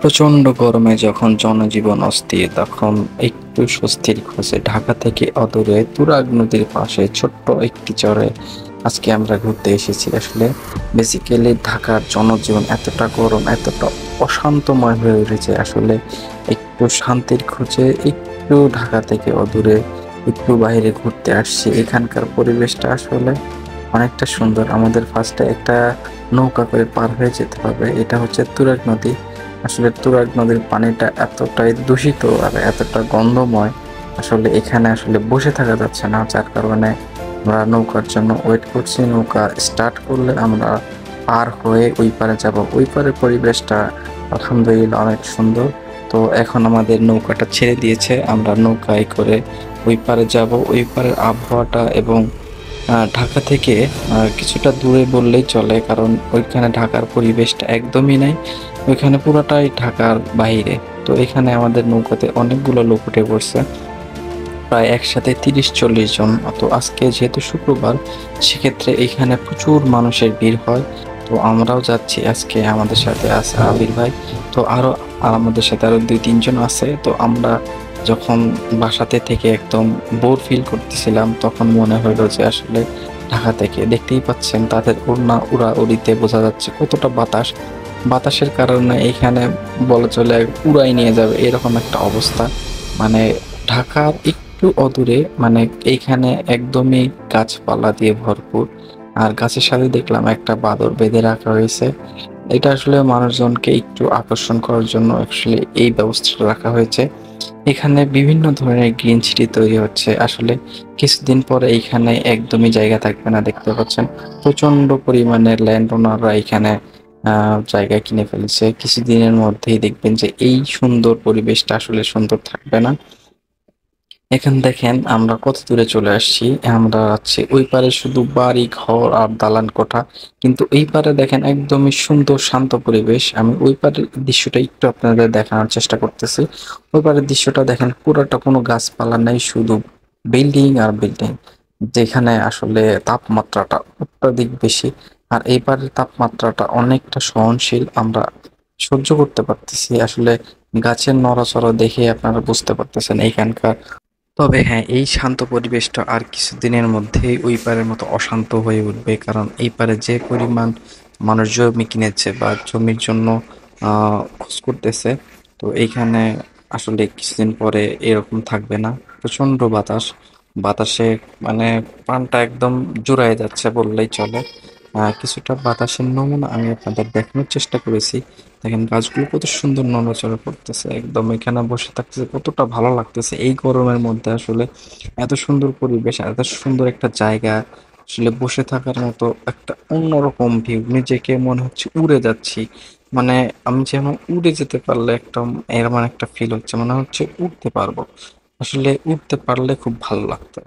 প্রচণ্ড গরমে যখন জনজীবন অস্থির, তখন একটু স্বস্তির খোঁজে ঢাকা থেকে অদূরে তুরাগ নদীর পাশে ছোট্ট একটি চরে আজকে আমরা ঘুরতে এসেছি। আসলে বেসিক্যালি ঢাকার জনজীবন এতটা গরম, এতটা অশান্তময় হয়ে উঠেছে। আসলে একটু শান্তির খোঁজে একটু ঢাকা থেকে অদূরে একটু বাইরে ঘুরতে আসছি। এখানকার পরিবেশটা আসলে অনেকটা সুন্দর। আমাদের ফার্স্টে একটা নৌকা করে পার হয়ে যেতে হবে। এটা হচ্ছে তুরাগ নদী। আসলে তুরাগ নদীর পানিটা এতটাই দূষিত আর এতটা গন্ধময়, আসলে এখানে আসলে বসে থাকা যাচ্ছে না। যার কারণে আমরা নৌকার জন্য ওয়েট করছি। নৌকা স্টার্ট করলে আমরা পার হয়ে ওই পারে যাব। ওই পারের পরিবেশটা আলহামদুলিল্লাহ অনেক সুন্দর। তো এখন আমাদের নৌকাটা ছেড়ে দিয়েছে, আমরা নৌকায় করে ওই পারে যাব। ওই পারের আবহাওয়াটা এবং ঢাকা থেকে কিছুটা দূরে বললেই চলে, কারণ ওইখানে ঢাকার পরিবেশটা একদমই নাই। ওইখানে পুরাটাই ঢাকার বাইরে। তো এখানে আমাদের নৌকাতে অনেকগুলো লোক উঠে পড়ছে, প্রায় একসাথে ৩০-৪০ জন। তো আজকে যেহেতু শুক্রবার, সেক্ষেত্রে এখানে প্রচুর মানুষের ভিড় হয়। তো আমরাও যাচ্ছি আজকে, আমাদের সাথে আছে আবির ভাই। তো আমাদের সাথে আরো ২-৩ জন আছে। তো আমরা যখন বাসাতে থেকে একদম বোর ফিল করতেছিলাম, তখন মনে হলো যে আসলে ঢাকা থেকে, দেখতেই পাচ্ছেন তাদের ওড়না উড়াউড়িতে বোঝা যাচ্ছে কতটা বাতাস। বাতাসের কারণে এখানে বলা চলে উড়াই নিয়ে যাবে এরকম একটা অবস্থা। মানে ঢাকার একটু অদূরে, মানে এইখানে একদমই গাছপালা দিয়ে ভরপুর। আর গাছের সাথে দেখলাম একটা বাঁদর বেঁধে রাখা হয়েছে। এটা আসলে মানুষজনকে একটু আকর্ষণ করার জন্য আসলে এই ব্যবস্থাটা রাখা হয়েছে। এখানে বিভিন্ন ধরনের গ্রিন সিটি তৈরি হচ্ছে। আসলে কিছুদিন পরে এইখানে একদমই জায়গা থাকবে না, দেখতে পাচ্ছেন প্রচন্ড পরিমাণে ল্যান্ড ওনাররা এখানে জায়গা কিনে ফেলছে। কিছুদিনের মধ্যেই দেখবেন যে এই সুন্দর পরিবেশটা আসলে সুন্দর থাকবে না। এখানে দেখেন আমরা কত দূরে চলে আসছি। আমরা আছি ওই পারে শুধু বাড়ি ঘর আর দালান কোঠা, কিন্তু এই পারে দেখেন একদমই সুন্দর শান্ত পরিবেশ। আমি ওই পারের দৃশ্যটা একটু আপনাদের দেখানোর চেষ্টা করতেছি। ওই পারের দৃশ্যটা দেখেন, পুরোটা কোনো গাছপালা নেই, শুধু বিল্ডিং আর বিল্ডিং, যেখানে আসলে তাপমাত্রাটা অত্যাধিক বেশি। আর এই পারের তাপমাত্রাটা অনেকটা সহনশীল, আমরা সহ্য করতে পারতেছি। আসলে গাছের নড়াচড়া দেখে আপনারা বুঝতে পারতেছেন এইখানকার। তবে হ্যাঁ, এই শান্ত পরিবেশটা আর কিছুদিনের মধ্যেই ওই পারের মতো অশান্ত হয়ে উঠবে, কারণ এই পারে যে পরিমাণ মানুষ জমি কিনেছে বা জমির জন্য খোঁজ করতেছে। তো এইখানে আসলে কিছুদিন পরে এরকম থাকবে না। প্রচন্ড বাতাস, বাতাসে মানে প্রাণটা একদম জুড়ায় যাচ্ছে বললেই চলে। কিছুটা বাতাসের নমুনা আমি আপনাদের দেখানোর চেষ্টা করেছি। দেখেন গাছগুলো কত সুন্দর নড়াচড়া করতেছে, একদম এখানে বসে থাকতেছে কতটা ভালো লাগতেছে এই গরমের মধ্যে। আসলে এত সুন্দর পরিবেশ, এত সুন্দর একটা জায়গা, আসলে বসে থাকার মতো একটা অন্যরকম ভিউ। নিজেকে মনে হচ্ছে উড়ে যাচ্ছি, মানে আমি যেন উড়ে যেতে পারলে একটা এরকম একটা ফিল হচ্ছে, মনে হচ্ছে উঠতে পারবো। আসলে উঠতে পারলে খুব ভালো লাগতো।